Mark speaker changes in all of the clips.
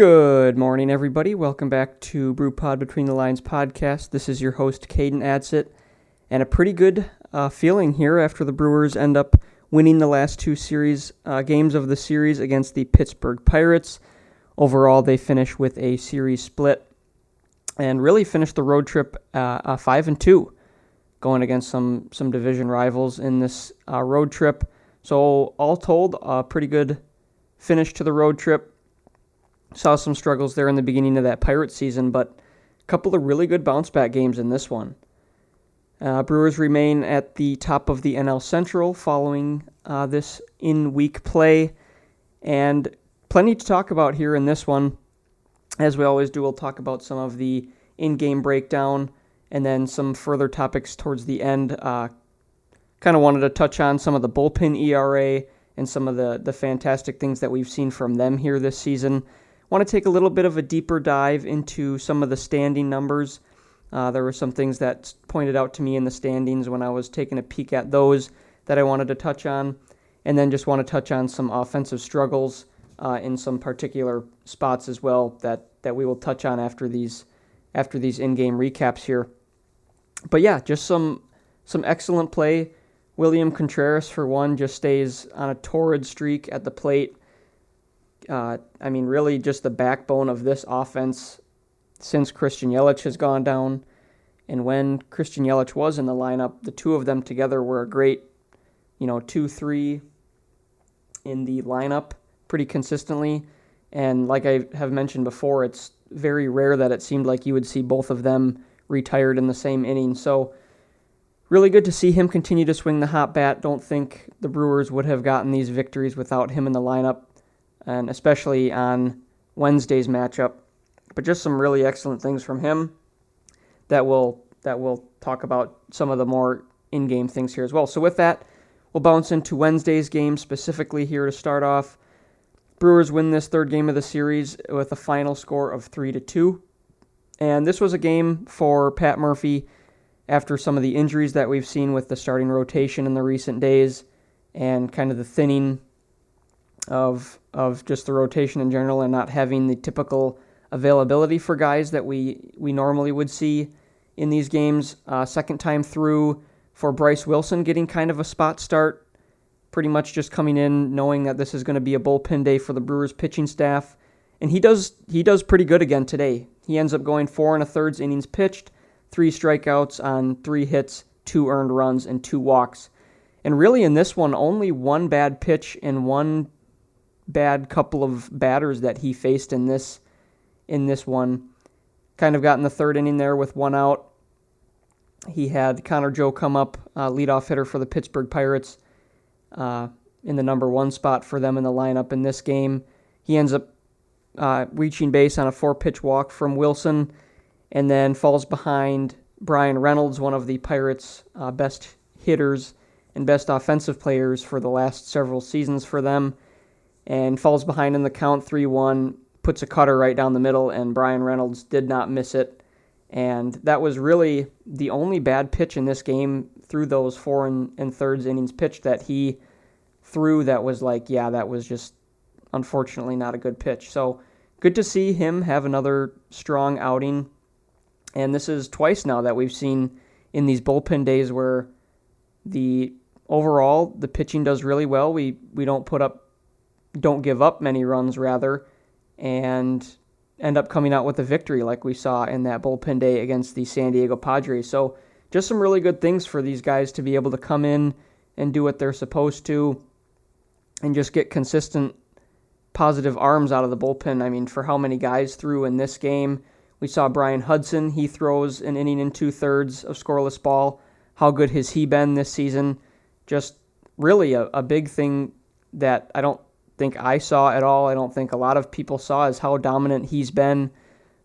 Speaker 1: Good morning, everybody. Welcome back to Brew Pod Between the Lines podcast. This is your host, Caden Adsit, and a pretty good feeling here after the Brewers end up winning the last two games of the series against the Pittsburgh Pirates. Overall, they finish with a series split and really finished the road trip 5-2, going against some division rivals in this road trip. So all told, a pretty good finish to the road trip. Saw some struggles there in the beginning of that Pirate season, but a couple of really good bounce-back games in this one. Brewers remain at the top of the NL Central following this in-week play, and plenty to talk about here in this one. As we always do, we'll talk about some of the in-game breakdown and then some further topics towards the end. Kind of wanted to touch on some of the bullpen ERA and some of the fantastic things that we've seen from them here this season. Want to take a little bit of a deeper dive into some of the standing numbers. There were some things that pointed out to me in the standings when I was taking a peek at those that I wanted to touch on, and then just want to touch on some offensive struggles in some particular spots as well that we will touch on after these in-game recaps here. But yeah, just some excellent play. William Contreras, for one, just stays on a torrid streak at the plate. Really just the backbone of this offense since Christian Yelich has gone down. And when Christian Yelich was in the lineup, the two of them together were a great, 2-3 in the lineup pretty consistently. And like I have mentioned before, it's very rare that it seemed like you would see both of them retired in the same inning. So really good to see him continue to swing the hot bat. Don't think the Brewers would have gotten these victories without him in the lineup, and especially on Wednesday's matchup. But just some really excellent things from him that we'll talk about some of the more in-game things here as well. So with that, we'll bounce into Wednesday's game specifically here to start off. Brewers win this third game of the series with a final score of 3-2. And this was a game for Pat Murphy after some of the injuries that we've seen with the starting rotation in the recent days and kind of the thinning of just the rotation in general and not having the typical availability for guys that we normally would see in these games. Second time through for Bryce Wilson getting kind of a spot start, pretty much just coming in knowing that this is going to be a bullpen day for the Brewers pitching staff. And he does pretty good again today. He ends up going 4 1/3 innings pitched, 3 strikeouts on 3 hits, 2 earned runs, and 2 walks. And really in this one, only one bad pitch and one bad couple of batters that he faced in this one. Kind of got in the third inning there with 1 out. He had Connor Joe come up, leadoff hitter for the Pittsburgh Pirates, in the number 1 spot for them in the lineup in this game. He ends up reaching base on a 4-pitch walk from Wilson, and then falls behind Brian Reynolds, one of the Pirates' best hitters and best offensive players for the last several seasons for them, and falls behind in the count 3-1, puts a cutter right down the middle, and Brian Reynolds did not miss it. And that was really the only bad pitch in this game through those 4 1/3 innings pitched that he threw that was that was just unfortunately not a good pitch. So good to see him have another strong outing. And this is twice now that we've seen in these bullpen days where the pitching does really well. We don't give up many runs rather, and end up coming out with a victory like we saw in that bullpen day against the San Diego Padres. So just some really good things for these guys to be able to come in and do what they're supposed to and just get consistent positive arms out of the bullpen. For how many guys threw in this game? We saw Brian Hudson. He throws an inning and 2/3 of scoreless ball. How good has he been this season? Just really a big thing that I don't think I saw at all. I don't think a lot of people saw is how dominant he's been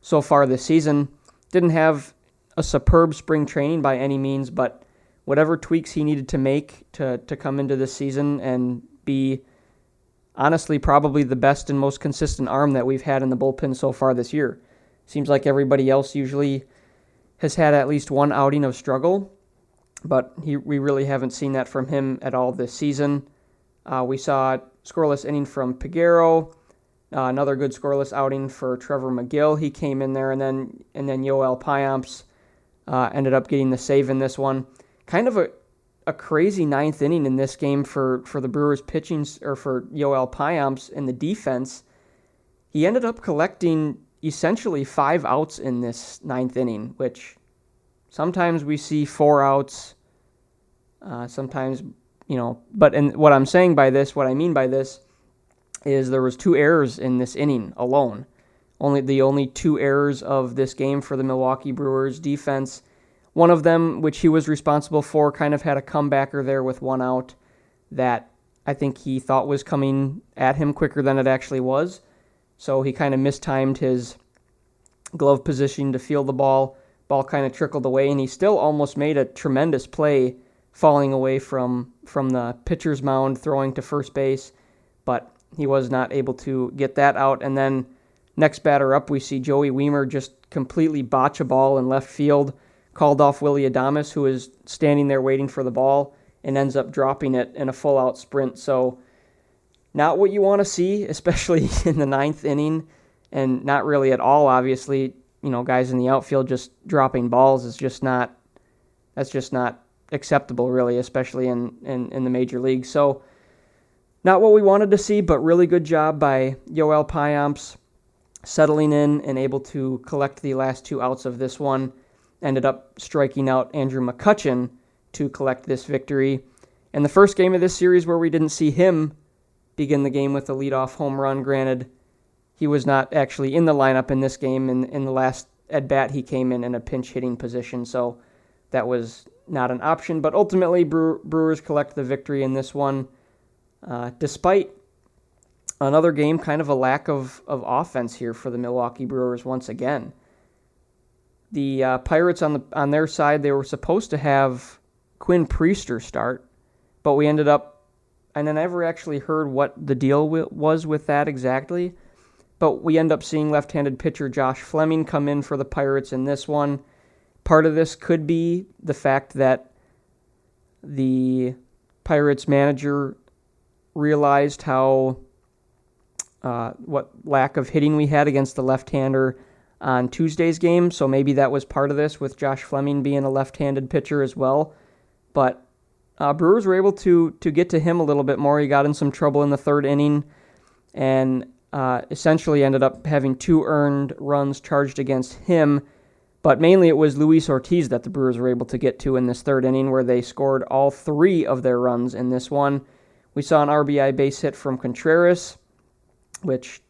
Speaker 1: so far this season. Didn't have a superb spring training by any means, but whatever tweaks he needed to make to come into this season and be honestly probably the best and most consistent arm that we've had in the bullpen so far this year. Seems like everybody else usually has had at least one outing of struggle, but we really haven't seen that from him at all this season. We saw scoreless inning from Peguero, Another good scoreless outing for Trevor McGill. He came in there, and then Yoel Payamps ended up getting the save in this one. Kind of a crazy ninth inning in this game for the Brewers pitching, or for Yoel Payamps in the defense. He ended up collecting essentially 5 outs in this ninth inning, which sometimes we see 4 outs, sometimes, but what I mean by this is there was 2 errors in this inning alone. The only 2 errors of this game for the Milwaukee Brewers defense. One of them, which he was responsible for, kind of had a comebacker there with 1 out that I think he thought was coming at him quicker than it actually was. So he kind of mistimed his glove position to field the ball. Ball kind of trickled away, and he still almost made a tremendous play falling away from the pitcher's mound, throwing to first base, but he was not able to get that out. And then next batter up, we see Joey Wiemer just completely botch a ball in left field, called off Willy Adames, who is standing there waiting for the ball, and ends up dropping it in a full-out sprint. So not what you want to see, especially in the ninth inning, and not really at all, obviously. Guys in the outfield just dropping balls that's just not acceptable, really, especially in the major leagues. So not what we wanted to see, but really good job by Yoel Payamps settling in and able to collect the last 2 outs of this one. Ended up striking out Andrew McCutchen to collect this victory. And the first game of this series where we didn't see him begin the game with a leadoff home run. Granted, he was not actually in the lineup in this game. In the last at-bat, he came in a pinch-hitting position, so that was not an option. But ultimately, Brewers collect the victory in this one. Despite another game, kind of a lack of offense here for the Milwaukee Brewers once again. The Pirates on their side, they were supposed to have Quinn Priester start, but we ended up, and I never actually heard what the deal was with that exactly, but we end up seeing left-handed pitcher Josh Fleming come in for the Pirates in this one. Part of this could be the fact that the Pirates manager realized what lack of hitting we had against the left-hander on Tuesday's game, so maybe that was part of this with Josh Fleming being a left-handed pitcher as well. But Brewers were able to get to him a little bit more. He got in some trouble in the third inning and essentially ended up having 2 earned runs charged against him. But mainly it was Luis Ortiz that the Brewers were able to get to in this third inning, where they scored all 3 of their runs in this one. We saw an RBI base hit from Contreras, which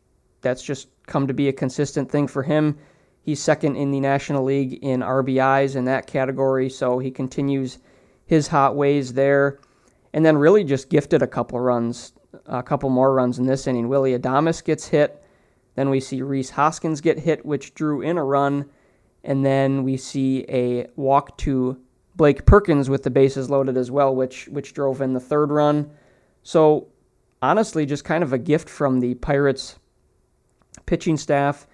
Speaker 1: that's just come to be a consistent thing for him. He's second in the National League in RBIs in that category, so he continues his hot ways there. And then really just gifted a couple more runs in this inning. Willy Adames gets hit. Then we see Rhys Hoskins get hit, which drew in a run. And then we see a walk to Blake Perkins with the bases loaded as well, which drove in the third run. So honestly, just kind of a gift from the Pirates pitching staff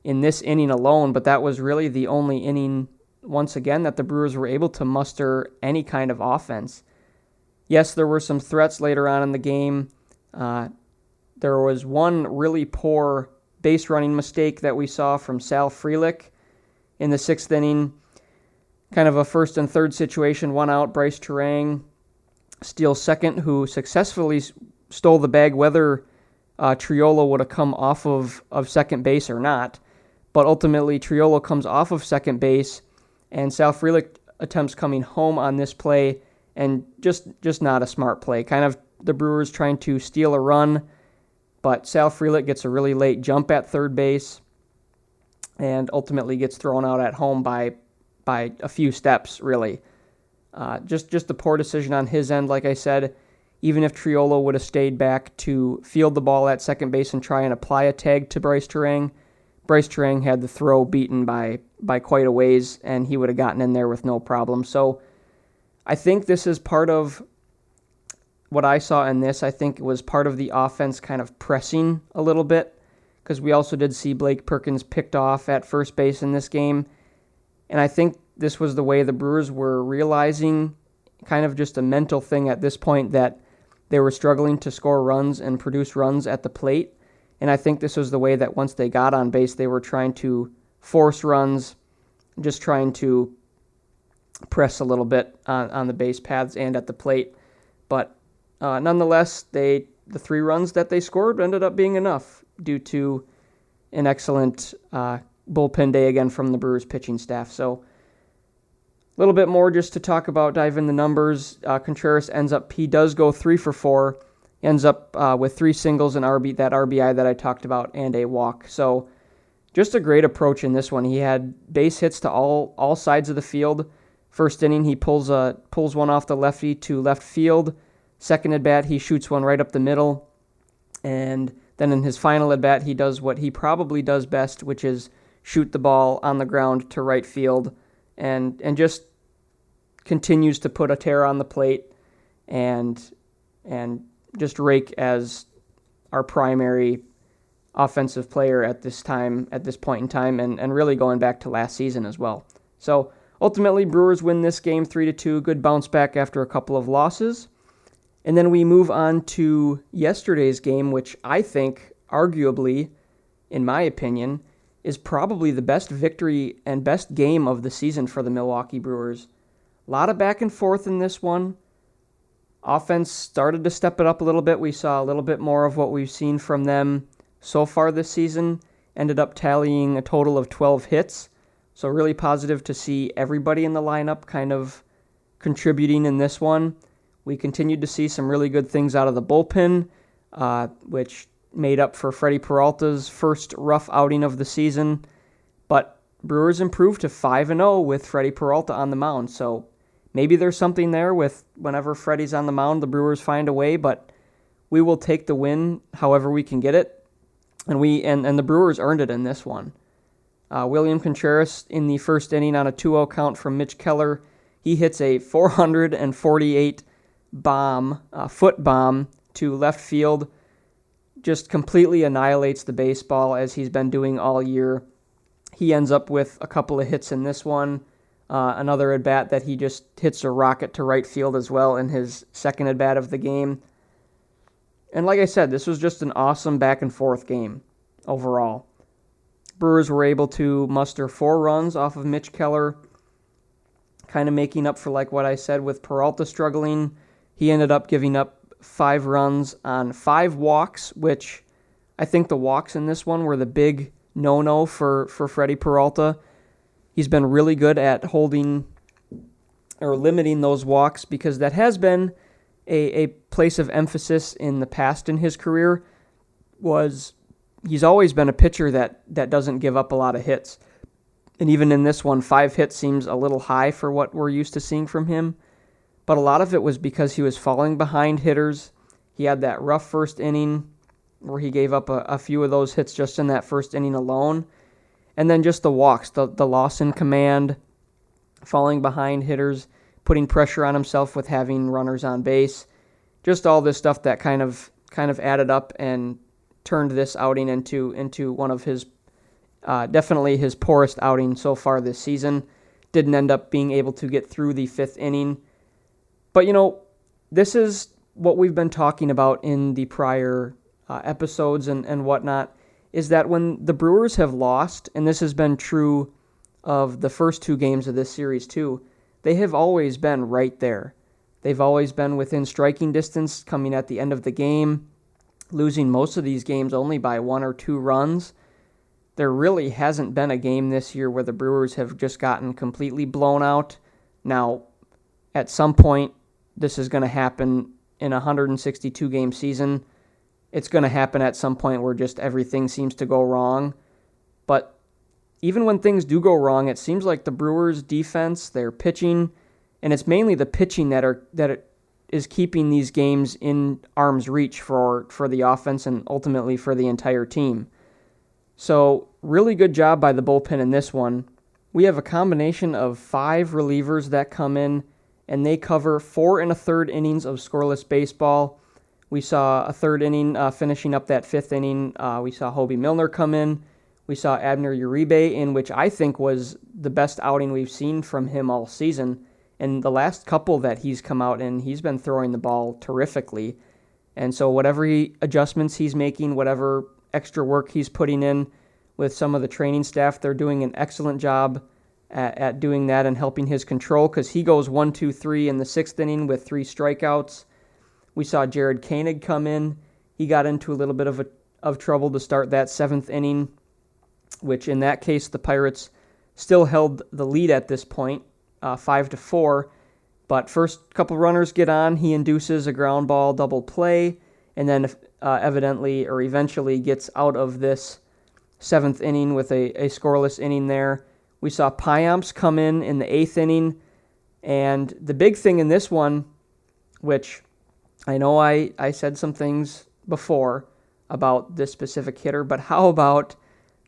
Speaker 1: in this inning alone, but that was really the only inning, once again, that the Brewers were able to muster any kind of offense. Yes, there were some threats later on in the game. There was one really poor base running mistake that we saw from Sal Frelick in the 6th inning. Kind of a first and third situation, 1 out. Bryce Terang steals second, who successfully stole the bag, whether Triolo would have come off of second base or not. But ultimately, Triolo comes off of second base, and Sal Frelick attempts coming home on this play, and just not a smart play. Kind of the Brewers trying to steal a run, but Sal Frelick gets a really late jump at third base, and ultimately gets thrown out at home by a few steps, really. Just a poor decision on his end, like I said. Even if Triolo would have stayed back to field the ball at second base and try and apply a tag to Bryce Terang had the throw beaten by quite a ways, and he would have gotten in there with no problem. So I think this is part of what I saw in this. I think it was part of the offense kind of pressing a little bit, because we also did see Blake Perkins picked off at first base in this game. And I think this was the way the Brewers were realizing, kind of just a mental thing at this point, that they were struggling to score runs and produce runs at the plate. And I think this was the way that once they got on base, they were trying to force runs, just trying to press a little bit on the base paths and at the plate. But nonetheless, the 3 runs that they scored ended up being enough due to an excellent bullpen day again from the Brewers pitching staff. So a little bit more just to talk about, dive in the numbers. Contreras he does go 3 for 4, ends up with 3 singles and that RBI that I talked about, and a walk. So just a great approach in this one. He had base hits to all sides of the field. First inning, he pulls one off the lefty to left field. Second at bat, he shoots one right up the middle. And then in his final at bat, he does what he probably does best, which is shoot the ball on the ground to right field, and just continues to put a tear on the plate and just rake as our primary offensive player at this point in time, and really going back to last season as well. So ultimately, Brewers win this game 3-2. Good bounce back after a couple of losses. And then we move on to yesterday's game, which I think, arguably, in my opinion, is probably the best victory and best game of the season for the Milwaukee Brewers. A lot of back and forth in this one. Offense started to step it up a little bit. We saw a little bit more of what we've seen from them so far this season. Ended up tallying a total of 12 hits. So really positive to see everybody in the lineup kind of contributing in this one. We continued to see some really good things out of the bullpen, which made up for Freddy Peralta's first rough outing of the season. But Brewers improved to 5-0 with Freddy Peralta on the mound. So maybe there's something there with whenever Freddy's on the mound, the Brewers find a way, but we will take the win however we can get it. And the Brewers earned it in this one. William Contreras in the first inning on a 2-0 count from Mitch Keller. He hits a 448 foot bomb to left field. Just completely annihilates the baseball as he's been doing all year. He ends up with a couple of hits in this one. Another at-bat that he just hits a rocket to right field as well in his second at-bat of the game. And like I said, this was just an awesome back-and-forth game overall. Brewers were able to muster 4 runs off of Mitch Keller, kind of making up for like what I said with Peralta struggling. He ended up giving up 5 runs on 5 walks, which I think the walks in this one were the big no-no for Freddy Peralta. He's been really good at holding or limiting those walks because that has been a place of emphasis in the past in his career. He's always been a pitcher that doesn't give up a lot of hits. And even in this one, 5 hits seems a little high for what we're used to seeing from him. But a lot of it was because he was falling behind hitters. He had that rough first inning where he gave up a few of those hits just in that first inning alone. And then just the walks, the loss in command, falling behind hitters, putting pressure on himself with having runners on base. Just all this stuff that kind of added up and turned this outing into one of his definitely his poorest outing so far this season. Didn't end up being able to get through the 5th inning. But, this is what we've been talking about in the prior episodes and whatnot, is that when the Brewers have lost, and this has been true of the first 2 games of this series too, they have always been right there. They've always been within striking distance coming at the end of the game, losing most of these games only by 1 or 2 runs. There really hasn't been a game this year where the Brewers have just gotten completely blown out. Now, at some point, this is going to happen in a 162-game season. It's going to happen at some point where just everything seems to go wrong. But even when things do go wrong, it seems like the Brewers' defense, their pitching, and it's mainly the pitching that is keeping these games in arm's reach for the offense and ultimately for the entire team. So, really good job by the bullpen in this one. We have a combination of 5 relievers that come in, and they cover 4 1/3 innings of scoreless baseball. We saw a 3rd inning finishing up that 5th inning. We saw Hobie Milner come in. We saw Abner Uribe in, which I think was the best outing we've seen from him all season. And the last couple that he's come out in, he's been throwing the ball terrifically. And so whatever adjustments he's making, whatever extra work he's putting in with some of the training staff. They're doing an excellent job at doing that and helping his control, because he goes 1-2-3 in the 6th inning with 3 strikeouts. We saw Jared Koenig come in. He got into a little bit of trouble to start that 7th inning, which in that case the Pirates still held the lead at this point, 5-4. But first couple runners get on, he induces a ground ball double play, and then eventually gets out of this 7th inning with a scoreless inning there. We saw Payamps come in the 8th inning, and the big thing in this one, which I know I said some things before about this specific hitter, but how about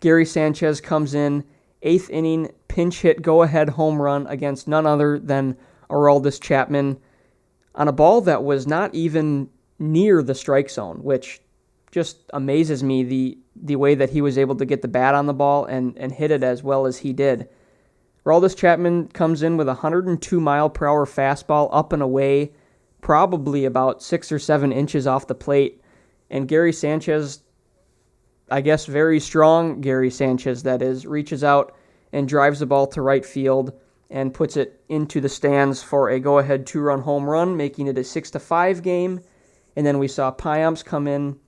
Speaker 1: Gary Sanchez comes in, 8th inning, pinch hit, go-ahead home run against none other than Aroldis Chapman on a ball that was not even near the strike zone, which just amazes me, the way that he was able to get the bat on the ball and hit it as well as he did. Aroldis Chapman comes in with a 102-mile-per-hour fastball up and away, probably about 6 or 7 inches off the plate. And Gary Sanchez, I guess very strong Gary Sanchez, that is, reaches out and drives the ball to right field and puts it into the stands for a go-ahead 2-run home run, making it a 6-5 game. And then we saw Payamps come in.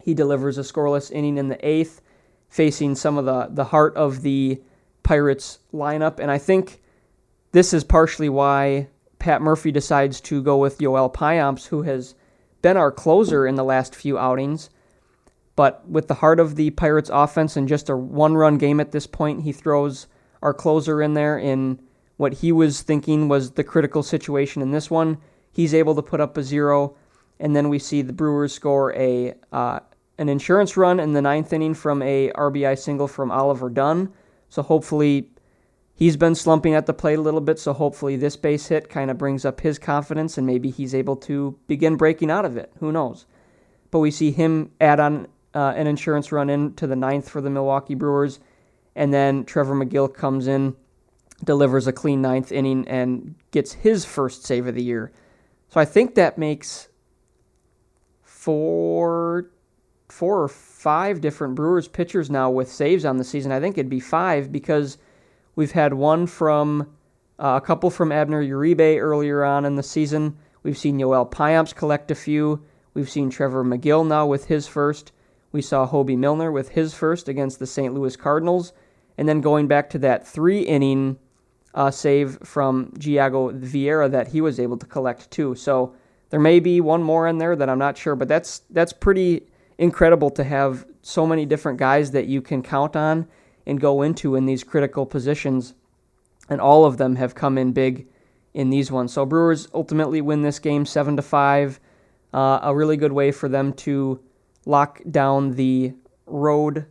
Speaker 1: He delivers a scoreless inning in the 8th, facing some of the heart of the Pirates lineup. And I think this is partially why Pat Murphy decides to go with Yoel Payamps, who has been our closer in the last few outings. But with the heart of the Pirates offense and just a 1-run game at this point, he throws our closer in there in what he was thinking was the critical situation in this one. He's able to put up a 0, and then we see the Brewers score an insurance run in the 9th inning from a RBI single from Oliver Dunn. So hopefully, he's been slumping at the plate a little bit, so hopefully this base hit kind of brings up his confidence and maybe he's able to begin breaking out of it. Who knows? But we see him add on an insurance run into the 9th for the Milwaukee Brewers, and then Trevor McGill comes in, delivers a clean 9th inning, and gets his first save of the year. So I think that makes four or five different Brewers pitchers now with saves on the season. I think it'd be 5, because we've had one from a couple from Abner Uribe earlier on in the season. We've seen Yoel Payamps collect a few. We've seen Trevor McGill now with his first. We saw Hobie Milner with his first against the St. Louis Cardinals. And then going back to that 3-inning save from Giago Vieira that he was able to collect too. So there may be one more in there that I'm not sure, but that's pretty incredible to have so many different guys that you can count on and go into in these critical positions, and all of them have come in big in these ones. So Brewers ultimately win this game 7-5, a really good way for them to lock down the road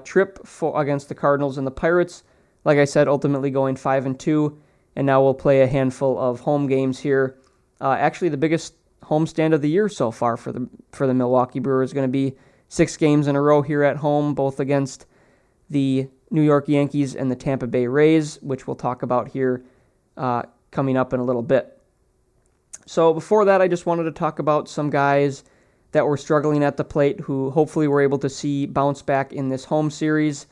Speaker 1: trip against the Cardinals and the Pirates. Like I said, ultimately going 5-2, and now we'll play a handful of home games here. Actually, the biggest homestand of the year so far for the Milwaukee Brewers is going to be 6 games in a row here at home, both against the New York Yankees and the Tampa Bay Rays, which we'll talk about here coming up in a little bit. So before that, I just wanted to talk about some guys that were struggling at the plate who hopefully we're able to see bounce back in this home series.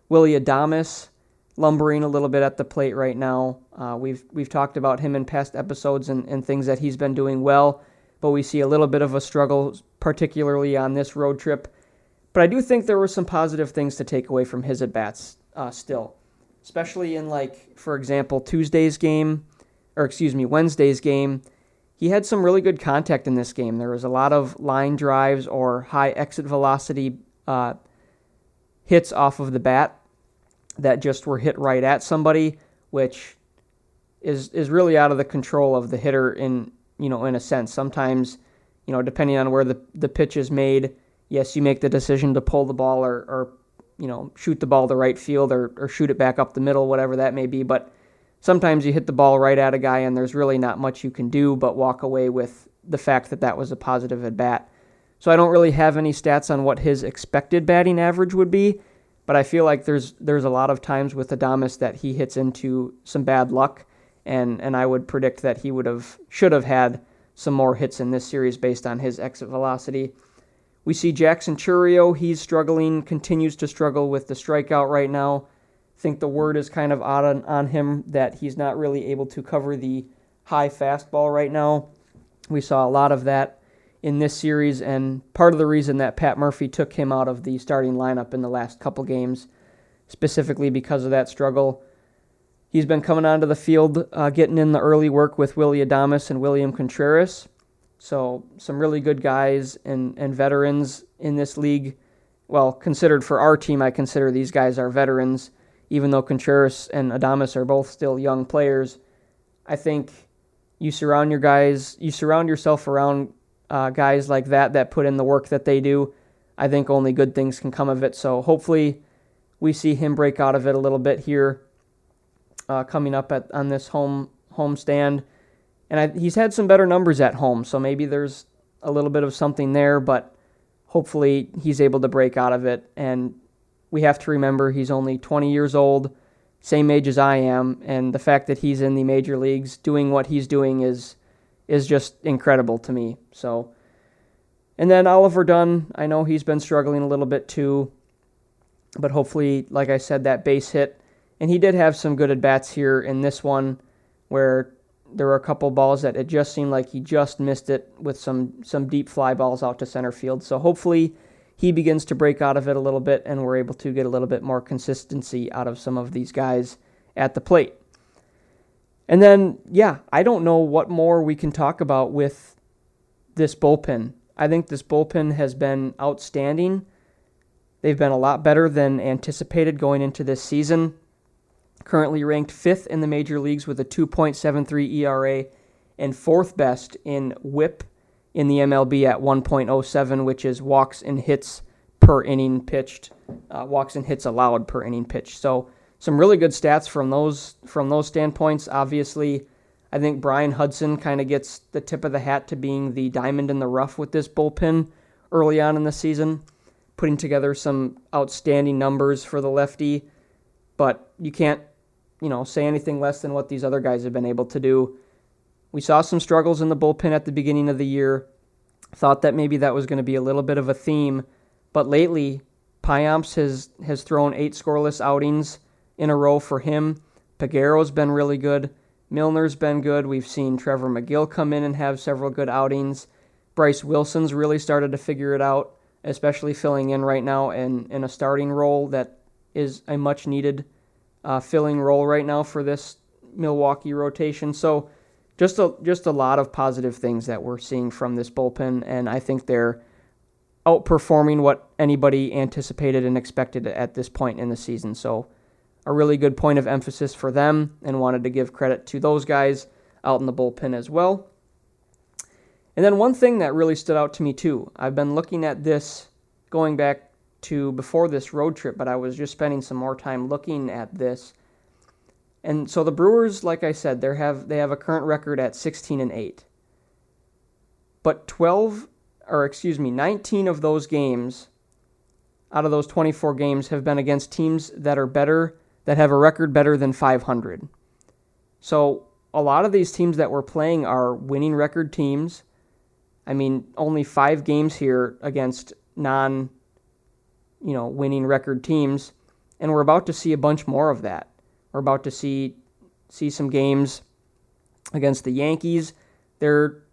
Speaker 1: Willy Adames, lumbering a little bit at the plate right now. We've talked about him in past episodes and things that he's been doing well, but we see a little bit of a struggle, particularly on this road trip. But I do think there were some positive things to take away from his at-bats still, especially in, for example, Wednesday's game. He had some really good contact in this game. There was a lot of line drives or high exit velocity hits off of the bat that just were hit right at somebody, which is really out of the control of the hitter in a sense. Sometimes, depending on where the pitch is made, yes, you make the decision to pull the ball or shoot the ball to right field or shoot it back up the middle, whatever that may be. But sometimes you hit the ball right at a guy and there's really not much you can do but walk away with the fact that was a positive at bat. So I don't really have any stats on what his expected batting average would be, but I feel like there's a lot of times with Adames that he hits into some bad luck, and I would predict that he should have had some more hits in this series based on his exit velocity. We see Jackson Chourio, he's struggling, continues to struggle with the strikeout right now. I think the word is kind of out on him that he's not really able to cover the high fastball right now. We saw a lot of that in this series, and part of the reason that Pat Murphy took him out of the starting lineup in the last couple games, specifically because of that struggle. He's been coming onto the field, getting in the early work with Willy Adames and William Contreras. So some really good guys and veterans in this league. Well, considered for our team, I consider these guys our veterans, even though Contreras and Adames are both still young players. I think you surround yourself around guys like that put in the work that they do. I think only good things can come of it. So hopefully we see him break out of it a little bit here coming up on this homestand. And he's had some better numbers at home, so maybe there's a little bit of something there, but hopefully he's able to break out of it. And we have to remember he's only 20 years old, same age as I am, and the fact that he's in the major leagues doing what he's doing is just incredible to me. So, and then Oliver Dunn, I know he's been struggling a little bit too, but hopefully, like I said, that base hit. And he did have some good at-bats here in this one where there were a couple balls that it just seemed like he just missed it with some deep fly balls out to center field. So hopefully he begins to break out of it a little bit and we're able to get a little bit more consistency out of some of these guys at the plate. And then, I don't know what more we can talk about with this bullpen. I think this bullpen has been outstanding. They've been a lot better than anticipated going into this season. Currently ranked 5th in the major leagues with a 2.73 ERA and 4th best in WHIP in the MLB at 1.07, which is walks and hits per inning pitched, walks and hits allowed per inning pitched. So some really good stats from those standpoints. Obviously, I think Brian Hudson kind of gets the tip of the hat to being the diamond in the rough with this bullpen early on in the season, putting together some outstanding numbers for the lefty. But you can't, say anything less than what these other guys have been able to do. We saw some struggles in the bullpen at the beginning of the year. Thought that maybe that was going to be a little bit of a theme. But lately, Payamps has thrown 8 scoreless outings in a row for him. Peguero's been really good. Milner's been good. We've seen Trevor McGill come in and have several good outings. Bryce Wilson's really started to figure it out, especially filling in right now in a starting role that is a much-needed filling role right now for this Milwaukee rotation. So just a lot of positive things that we're seeing from this bullpen, and I think they're outperforming what anybody anticipated and expected at this point in the season. So a really good point of emphasis for them, and wanted to give credit to those guys out in the bullpen as well. And then one thing that really stood out to me too, I've been looking at this going back to before this road trip, but I was just spending some more time looking at this. And so the Brewers, like I said, they have a current record at 16-8. But 19 of those games out of those 24 games have been against teams that are better, that have a record better than 500. So a lot of these teams that we're playing are winning record teams. I mean, only 5 games here against winning record teams, and we're about to see a bunch more of that. We're about to see some games against the Yankees. They're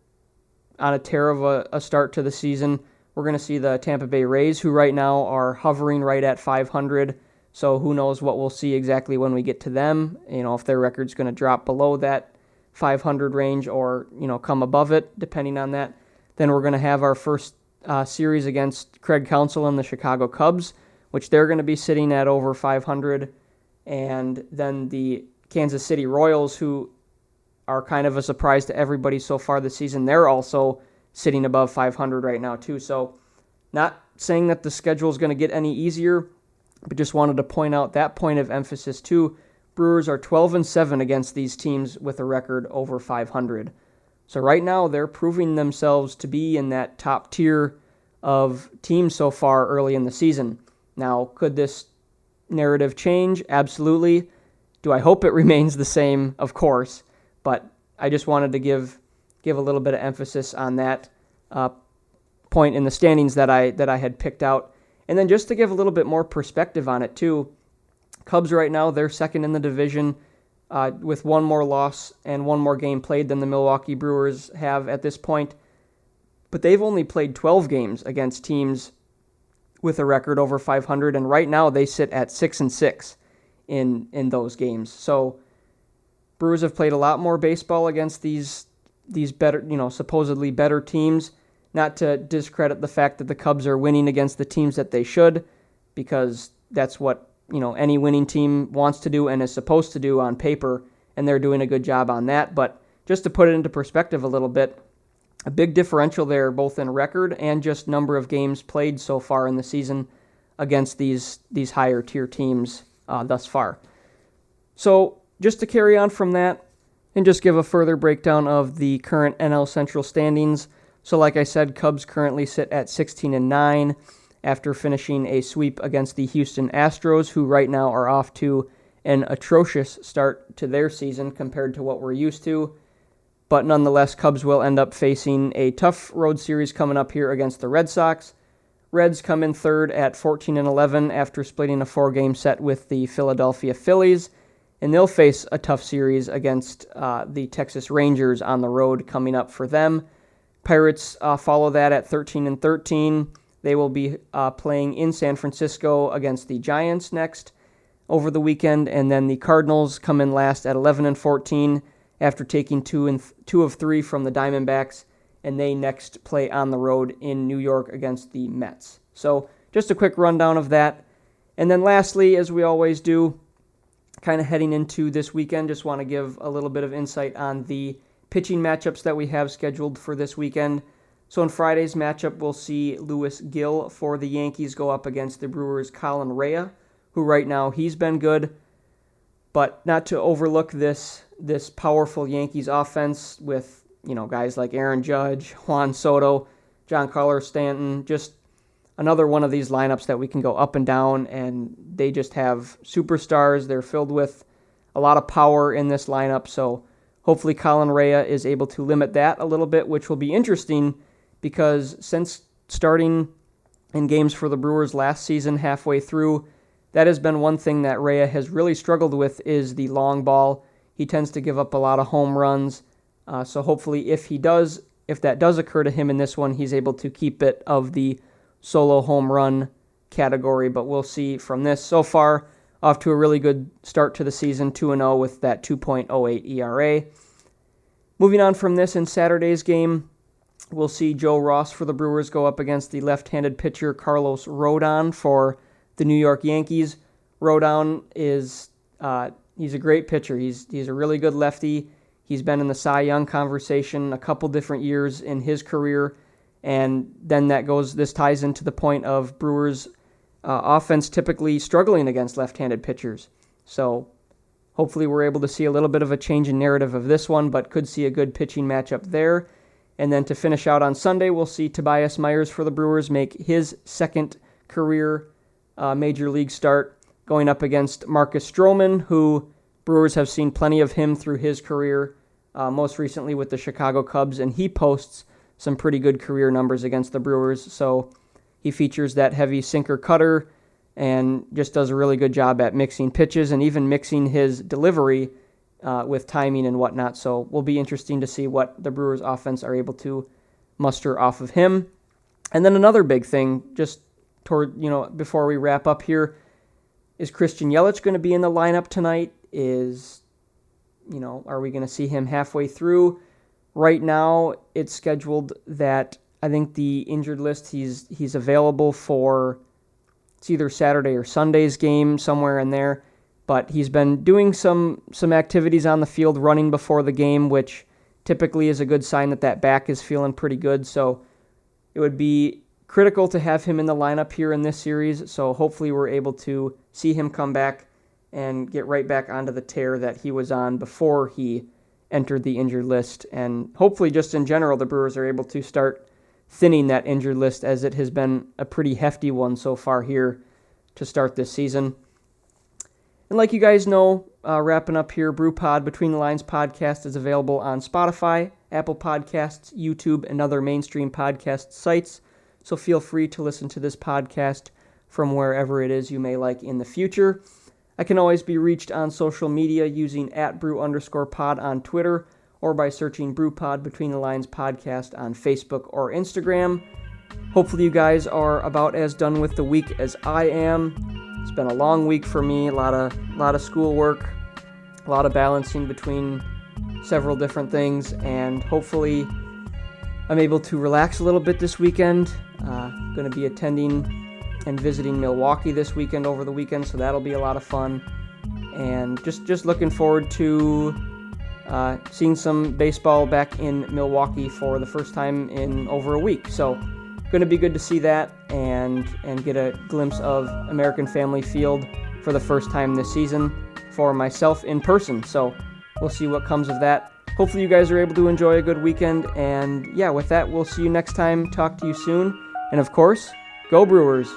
Speaker 1: on a tear of a start to the season. We're going to see the Tampa Bay Rays, who right now are hovering right at 500. So who knows what we'll see exactly when we get to them. If their record's going to drop below that 500 range or, come above it, depending on that. Then we're going to have our first series against Craig Counsell and the Chicago Cubs, which they're going to be sitting at over 500. And then the Kansas City Royals, who are kind of a surprise to everybody so far this season, they're also sitting above 500 right now too. So not saying that the schedule is going to get any easier, but just wanted to point out that point of emphasis too. Brewers are 12-7 against these teams with a record over 500. So right now they're proving themselves to be in that top tier of teams so far early in the season. Now, could this narrative change? Absolutely. Do I hope it remains the same? Of course. But I just wanted to give a little bit of emphasis on that point in the standings that I had picked out. And then just to give a little bit more perspective on it too, Cubs right now, they're second in the division with one more loss and one more game played than the Milwaukee Brewers have at this point. But they've only played 12 games against teams with a record over 500, and right now they sit at 6-6 in those games. So Brewers have played a lot more baseball against these better, supposedly better teams. Not to discredit the fact that the Cubs are winning against the teams that they should, because that's what any winning team wants to do and is supposed to do on paper, and they're doing a good job on that. But just to put it into perspective a little bit, a big differential there, both in record and just number of games played so far in the season against these higher tier teams thus far. So just to carry on from that and just give a further breakdown of the current NL Central standings. So like I said, Cubs currently sit at 16-9 after finishing a sweep against the Houston Astros, who right now are off to an atrocious start to their season compared to what we're used to. But nonetheless, Cubs will end up facing a tough road series coming up here against the Red Sox. Reds come in third at 14-11 after splitting a 4-game set with the Philadelphia Phillies, and they'll face a tough series against the Texas Rangers on the road coming up for them. Pirates follow that at 13-13. They will be playing in San Francisco against the Giants next over the weekend, and then the Cardinals come in last at 11-14 after taking 2 of 3 from the Diamondbacks, and they next play on the road in New York against the Mets. So just a quick rundown of that. And then lastly, as we always do, kind of heading into this weekend, just want to give a little bit of insight on the pitching matchups that we have scheduled for this weekend. So in Friday's matchup, we'll see Lewis Gill for the Yankees go up against the Brewers' Colin Rea, who right now he's been good, but not to overlook this powerful Yankees offense with guys like Aaron Judge, Juan Soto, Giancarlo Stanton, just another one of these lineups that we can go up and down, and they just have superstars. They're filled with a lot of power in this lineup, so hopefully Colin Rea is able to limit that a little bit, which will be interesting because since starting in games for the Brewers last season halfway through, that has been one thing that Rea has really struggled with is the long ball. He tends to give up a lot of home runs, so hopefully if that does occur to him in this one, he's able to keep it of the solo home run category, but we'll see from this. So far, off to a really good start to the season, 2-0 with that 2.08 ERA. Moving on from this, in Saturday's game, we'll see Joe Ross for the Brewers go up against the left-handed pitcher Carlos Rodon for the New York Yankees. Rodon is he's a great pitcher. He's a really good lefty. He's been in the Cy Young conversation a couple different years in his career, and then this ties into the point of Brewers' offense typically struggling against left-handed pitchers. So hopefully we're able to see a little bit of a change in narrative of this one, but could see a good pitching matchup there. And then to finish out on Sunday, we'll see Tobias Myers for the Brewers make his second career major league start, going up against Marcus Stroman, who Brewers have seen plenty of him through his career, most recently with the Chicago Cubs, and he posts some pretty good career numbers against the Brewers. So he features that heavy sinker cutter and just does a really good job at mixing pitches and even mixing his delivery with timing and whatnot. So will be interesting to see what the Brewers offense are able to muster off of him. And then another big thing, just before we wrap up here, is Christian Yelich going to be in the lineup tonight? Are we going to see him halfway through? Right now, it's scheduled that I think the injured list, he's available for, it's either Saturday or Sunday's game, somewhere in there. But he's been doing some activities on the field, running before the game, which typically is a good sign that back is feeling pretty good. So it would be critical to have him in the lineup here in this series. So hopefully we're able to see him come back and get right back onto the tear that he was on before he entered the injured list. And hopefully just in general, the Brewers are able to start thinning that injured list, as it has been a pretty hefty one so far here to start this season. And like you guys know, wrapping up here, Brew Pod Between the Lines podcast is available on Spotify, Apple Podcasts, YouTube, and other mainstream podcast sites. so feel free to listen to this podcast from wherever it is you may like in the future. I can always be reached on social media using @brew_pod on Twitter or by searching BrewPod Between the Lines podcast on Facebook or Instagram. Hopefully you guys are about as done with the week as I am. It's been a long week for me, a lot of schoolwork, a lot of balancing between several different things, and hopefully I'm able to relax a little bit this weekend. Going to be attending and visiting Milwaukee this weekend over the weekend, so that'll be a lot of fun. And just looking forward to seeing some baseball back in Milwaukee for the first time in over a week. So going to be good to see that and get a glimpse of American Family Field for the first time this season for myself in person. So we'll see what comes of that. Hopefully you guys are able to enjoy a good weekend. And yeah, with that, we'll see you next time. Talk to you soon. And of course, go Brewers!